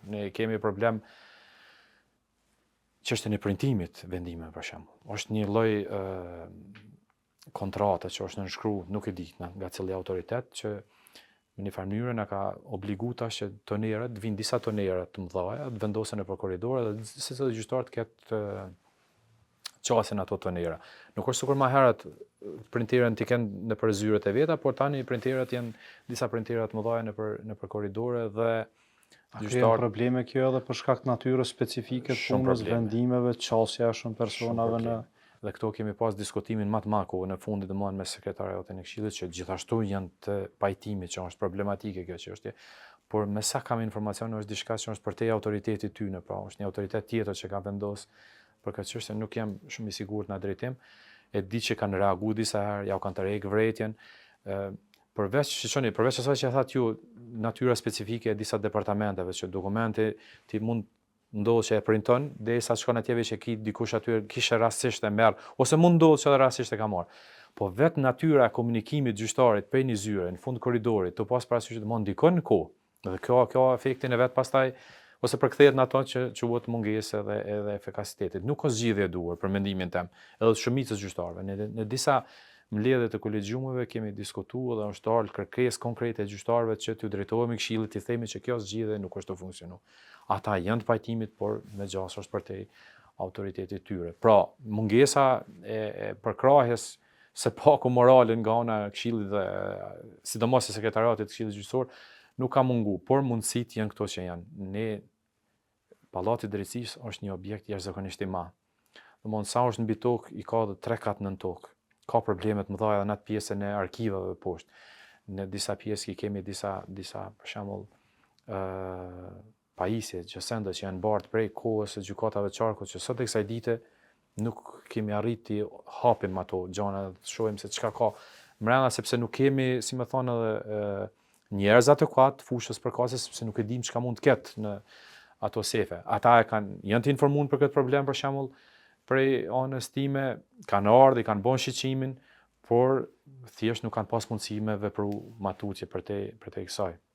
Ne kemi problem çështën e printimit vendime për shembull. Është një lloj kontrate që është nënshkruar, nuk e di nga cili autoritet që në një farë mënyrë na ka obligu tash që tonerët, vinë disa tonerë të mëdha, të vendosen nëpër korridore dhe secili gjyqtar të ketë qasin ato tonera. Nuk është sikur më herët printerën t'i kenë nëpër zyret e veta, por tani printerët janë disa printera të mëdha nëpër korridore dhe gjyqtarët probleme kjo edhe për shkak të natyrës specifike të punës, vendimeve, qasja e shumë personave në dhe këto kemi pas diskutimin më të maku në fundit domosdoshmë me sekretariatin e Këshillit që gjithashtu janë të pajtimit që është problematike kjo çështje, por me sa kam informacion është diçka që është përtej autoritetit tyne, pra është një autoritet tjetër që ka vendosur për këtë çështje, nuk jam shumë i sigurt në drejtim. E di që kanë reaguar disa herë, ja u kanë tërheq vërejtjen. Përveç asaj që thatë ju, natyra specifike e disa departamenteve që dokumenti ti mund ndodhë që e printon, derisa shkon atjeve që dikush aty kishe rastësisht e merr, ose mund ndodhë që edhe rastësisht e ka marrë. Po vetë natyra e komunikimit gjyqtarit prej një zyre në fund korridorit, të pas parasysh të mund ndikon në kohë. Dhe kjo efektin e vet pastaj ose përkthehet në ato që quhet mungesë edhe efikasitetit. Nuk ka zgjidhje e duhur për mendimin tim, edhe të shumicës gjyqtarëve. Në disa mbledhje të kolegjiumeve kemi diskutuar dhe është ardhur kërkesë konkrete gjyqtarëve që t'u drejtohemi Këshillit, t'i themi që kjo zgjidhje nuk është të funksionuar. Ata janë të pajtimit, por me gjasë është përtej autoritetit tyre. Pra, mungesa e përkrahjes së paku morale nga ana e Këshillit dhe sidomos e sekretariatit të Këshillit Gjyqësor nuk ka mungu, por mundësitë janë këto që janë. Pallati i Drejtësisë është një objekt jashtëzakonisht i madh. Domthonë sa është mbi tokë, i ka edhe 3 kat nën tokë. Ka probleme të mëdha edhe në atë pjesën e arkivave poshtë. Në disa pjesë kemi disa për shembull pajisje, gjësende që janë bartë prej kohës së gjykatave të qarkut që sot e kësaj dite nuk kemi arriti hapim ato gjana, të shohim se çka ka mbrenda sepse nuk kemi, si më thonë, edhe njerëz adekuat fushës përkatëse sepse nuk e dim çka mund të ketë në ato sefe. Ata janë të informuar për këtë problem për shembull prej anës time, kanë ardhur, kanë bën shqetësimin, por thjesht nuk kanë pas mundësi me vepru matutje për te kësaj.